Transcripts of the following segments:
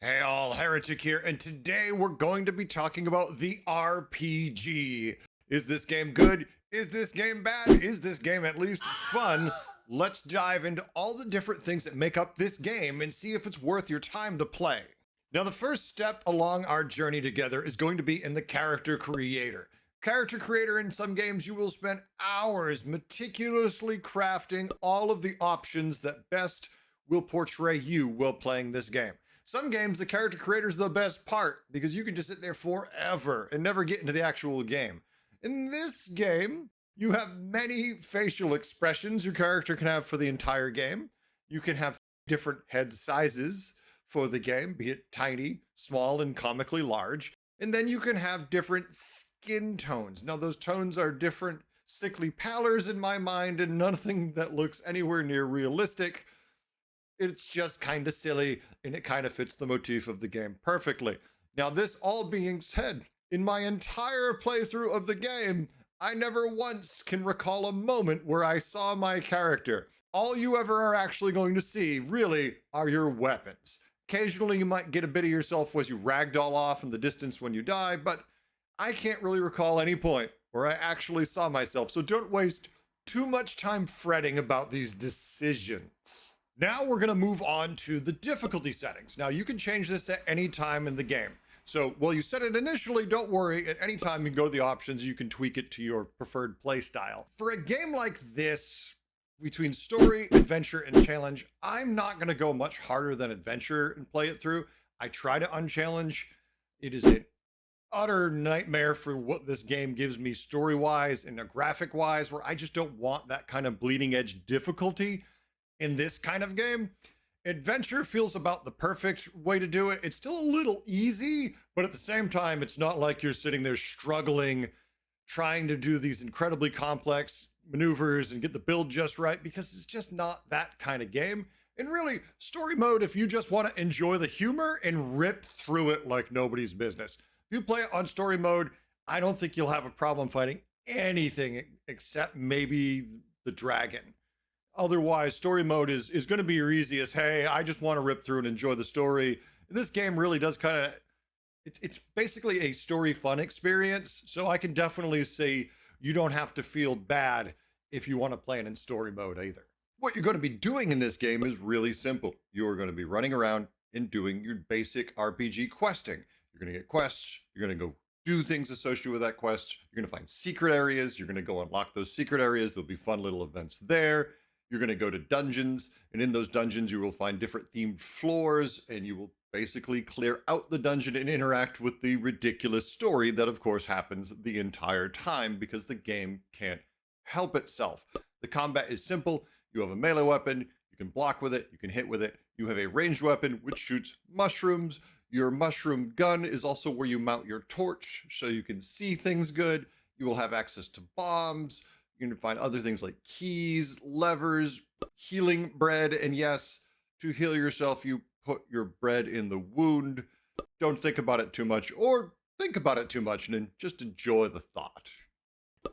Hey all, Heretic here, and today we're going to be talking about the RPG. Is this game good? Is this game bad? Is this game at least fun? Let's dive into all the different things that make up this game and see if it's worth your time to play. Now, the first step along our journey together is going to be in the character creator. Character creator, in some games, you will spend hours meticulously crafting all of the options that best will portray you while playing this game. Some games, the character creator is the best part because you can just sit there forever and never get into the actual game. In this game, you have many facial expressions your character can have for the entire game. You can have different head sizes for the game, be it tiny, small, and comically large. And then you can have different skin tones. Now, those tones are different sickly pallors in my mind and nothing that looks anywhere near realistic. It's just kind of silly, and it kind of fits the motif of the game perfectly. Now, this all being said, in my entire playthrough of the game, I never once can recall a moment where I saw my character. All you ever are actually going to see, really, are your weapons. Occasionally, you might get a bit of yourself as you ragdoll off in the distance when you die, but I can't really recall any point where I actually saw myself, so don't waste too much time fretting about these decisions. Now we're going to move on to the difficulty settings. Now, you can change this at any time in the game. So while you set it initially, don't worry. At any time, you can go to the options. You can tweak it to your preferred play style. For a game like this, between story, adventure, and challenge, I'm not going to go much harder than adventure and play it through. I try to unchallenge. It is an utter nightmare for what this game gives me story-wise and graphic-wise, where I just don't want that kind of bleeding-edge difficulty in this kind of game. Adventure feels about the perfect way to do it. It's still a little easy, but at the same time, it's not like you're sitting there struggling, trying to do these incredibly complex maneuvers and get the build just right, because it's just not that kind of game. And really, story mode, if you just want to enjoy the humor and rip through it like nobody's business. If you play it on story mode, I don't think you'll have a problem fighting anything except maybe the dragon. Otherwise, story mode is going to be your easiest. Hey, I just want to rip through and enjoy the story. This game really does kind of, it's basically a story fun experience. So I can definitely say you don't have to feel bad if you want to play it in story mode either. What you're going to be doing in this game is really simple. You're going to be running around and doing your basic RPG questing. You're going to get quests. You're going to go do things associated with that quest. You're going to find secret areas. You're going to go unlock those secret areas. There'll be fun little events there. You're going to go to dungeons, and in those dungeons, you will find different themed floors, and you will basically clear out the dungeon and interact with the ridiculous story that, of course, happens the entire time because the game can't help itself. The combat is simple. You have a melee weapon. You can block with it. You can hit with it. You have a ranged weapon, which shoots mushrooms. Your mushroom gun is also where you mount your torch, so you can see things good. You will have access to bombs. You're going to find other things like keys, levers, healing bread, and yes, to heal yourself, you put your bread in the wound. Don't think about it too much, or think about it too much, and then just enjoy the thought.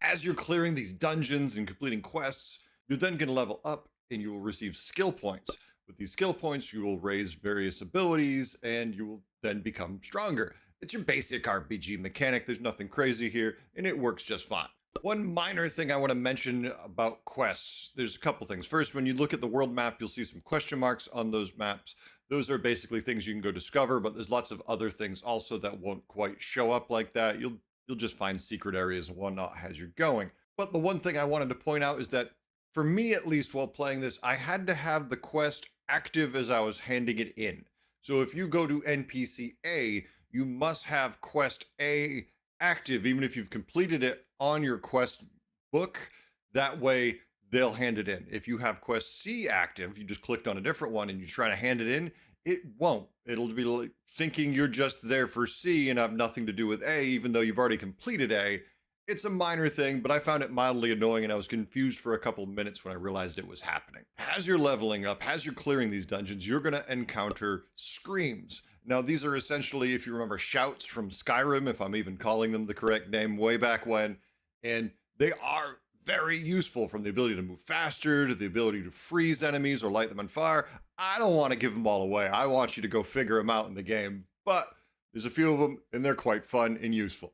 As you're clearing these dungeons and completing quests, you're then going to level up, and you will receive skill points. With these skill points, you will raise various abilities, and you will then become stronger. It's your basic RPG mechanic. There's nothing crazy here, and it works just fine. One minor thing I want to mention about quests, there's a couple things. First, when you look at the world map, you'll see some question marks on those maps. Those are basically things you can go discover, but there's lots of other things also that won't quite show up like that. You'll just find secret areas and whatnot as you're going. But the one thing I wanted to point out is that for me, at least while playing this, I had to have the quest active as I was handing it in. So if you go to NPC A, you must have quest A active, even if you've completed it on your quest book. That way they'll hand it in. If you have quest C active, you just clicked on a different one and you try to hand it in, it won't. It'll be like thinking you're just there for C and have nothing to do with A, even though you've already completed A. It's a minor thing, but I found it mildly annoying and I was confused for a couple of minutes when I realized it was happening. As you're leveling up, as you're clearing these dungeons, you're going to encounter screams. Now, these are essentially, if you remember, shouts from Skyrim, if I'm even calling them the correct name, way back when, and they are very useful, from the ability to move faster to the ability to freeze enemies or light them on fire. I don't want to give them all away. I want you to go figure them out in the game, but there's a few of them and they're quite fun and useful.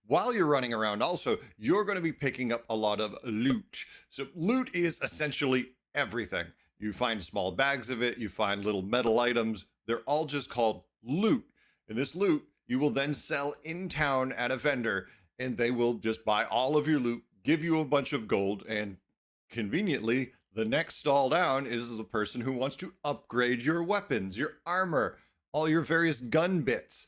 While you're running around also, you're going to be picking up a lot of loot. So loot is essentially everything. You find small bags of it, you find little metal items. They're all just called loot. And this loot you will then sell in town at a vendor, and they will just buy all of your loot, give you a bunch of gold, and conveniently, the next stall down is the person who wants to upgrade your weapons, your armor, all your various gun bits.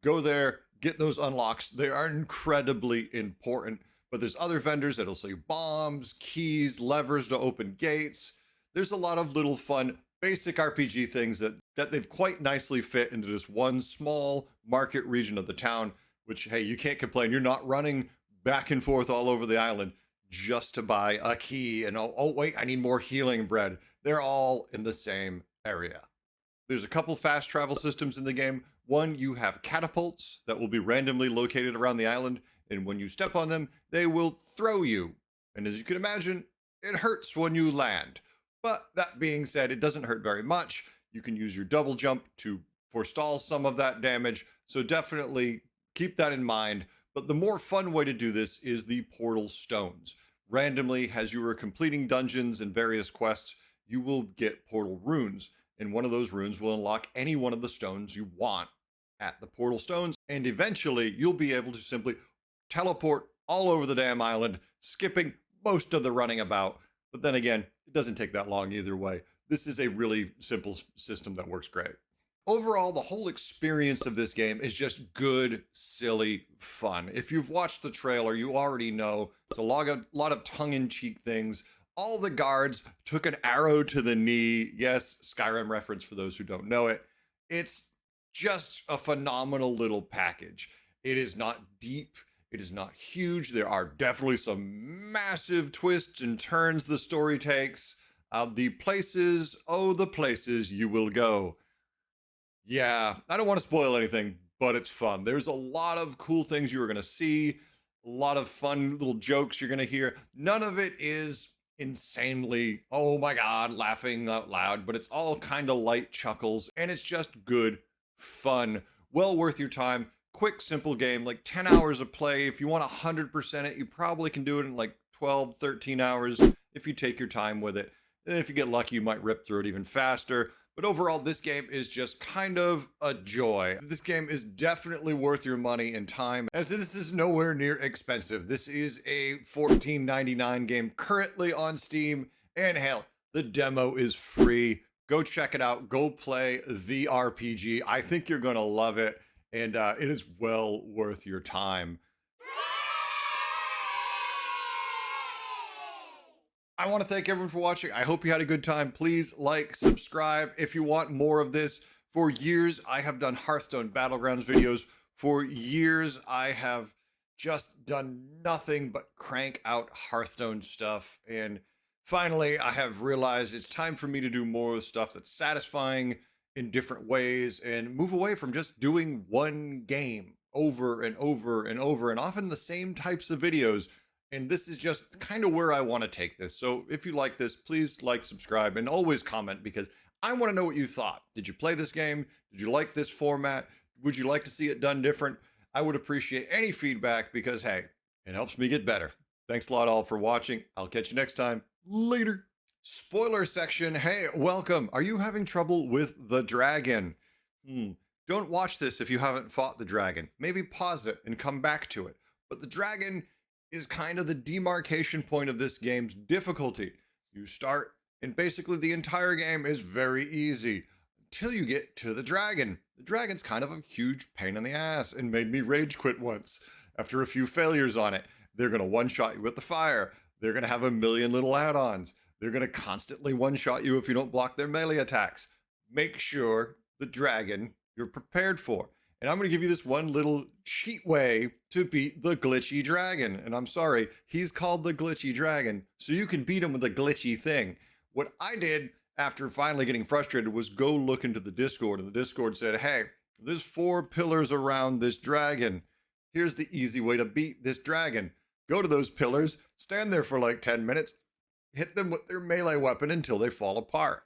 Go there, get those unlocks. They are incredibly important, but there's other vendors that'll sell you bombs, keys, levers to open gates. There's a lot of little fun basic RPG things that they've quite nicely fit into this one small market region of the town, which, hey, you can't complain. You're not running back and forth all over the island just to buy a key and, oh wait, I need more healing bread. They're all in the same area. There's a couple fast travel systems in the game. One, you have catapults that will be randomly located around the island, and when you step on them, they will throw you. And as you can imagine, it hurts when you land. But that being said, it doesn't hurt very much. You can use your double jump to forestall some of that damage, so definitely keep that in mind. But the more fun way to do this is the portal stones. Randomly, as you are completing dungeons and various quests, you will get portal runes, and one of those runes will unlock any one of the stones you want at the portal stones, and eventually you'll be able to simply teleport all over the damn island, skipping most of the running about. But then again, it doesn't take that long either way. This is a really simple system that works great. Overall, the whole experience of this game is just good, silly fun. If you've watched the trailer, you already know it's a lot of tongue-in-cheek things. All the guards took an arrow to the knee. Yes, Skyrim reference for those who don't know it. It's just a phenomenal little package. It is not deep. It is not huge. There are definitely some massive twists and turns the story takes. The places you will go. Yeah, I don't want to spoil anything, but it's fun. There's a lot of cool things you're going to see, a lot of fun little jokes you're going to hear. None of it is insanely, oh my God, laughing out loud, but it's all kind of light chuckles, and it's just good fun. Well worth your time. Quick, simple game, like 10 hours of play. If you want 100% it, you probably can do it in like 12, 13 hours if you take your time with it. And if you get lucky, you might rip through it even faster. But overall, this game is just kind of a joy. This game is definitely worth your money and time, as this is nowhere near expensive. This is a $14.99 game currently on Steam, and hell, the demo is free. Go check it out. Go play the RPG. I think you're gonna love it, and it is well worth your time. I want to thank everyone for watching. I hope you had a good time. Please like, subscribe if you want more of this. For years, I have done Hearthstone Battlegrounds videos. For years, I have just done nothing but crank out Hearthstone stuff. And finally, I have realized it's time for me to do more stuff that's satisfying in different ways and move away from just doing one game over and over and over, and often the same types of videos. And this is just kind of where I want to take this. So if you like this, please like, subscribe, and always comment, because I want to know what you thought. Did you play this game? Did you like this format? Would you like to see it done different? I would appreciate any feedback, because, hey, it helps me get better. Thanks a lot all for watching. I'll catch you next time. Later. Spoiler section. Hey, welcome. Are you having trouble with the dragon? Don't watch this if you haven't fought the dragon. Maybe pause it and come back to it. But the dragon is kind of the demarcation point of this game's difficulty. You start, and basically the entire game is very easy until you get to the dragon. The dragon's kind of a huge pain in the ass and made me rage quit once after a few failures on it. They're going to one-shot you with the fire. They're going to have a million little add-ons. They're going to constantly one-shot you if you don't block their melee attacks. Make sure the dragon you're prepared for. And I'm going to give you this one little cheat way to beat the Glitchy dragon. And I'm sorry, he's called the Glitchy dragon, so you can beat him with a glitchy thing. What I did after finally getting frustrated was go look into the Discord, and the Discord said, hey, there's 4 pillars around this dragon. Here's the easy way to beat this dragon. Go to those pillars, Stand there for like 10 minutes, hit them with their melee weapon until they fall apart.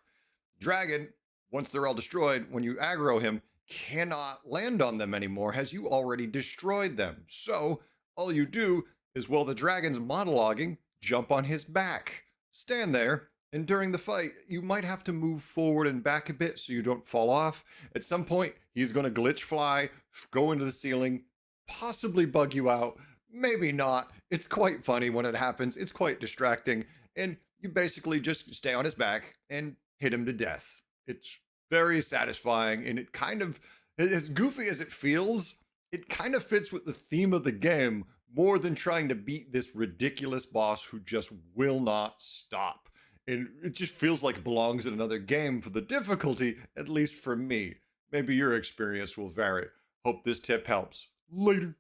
Dragon, once they're all destroyed, when you aggro him, cannot land on them anymore as you already destroyed them. So all you do is while the dragon's monologuing, jump on his back. Stand there, and during the fight, you might have to move forward and back a bit so you don't fall off. At some point, he's going to glitch fly, go into the ceiling, possibly bug you out, maybe not. It's quite funny when it happens, it's quite distracting, and you basically just stay on his back and hit him to death. It's very satisfying, and it kind of, as goofy as it feels, it kind of fits with the theme of the game more than trying to beat this ridiculous boss who just will not stop. And it just feels like it belongs in another game for the difficulty, at least for me. Maybe your experience will vary. Hope this tip helps. Later.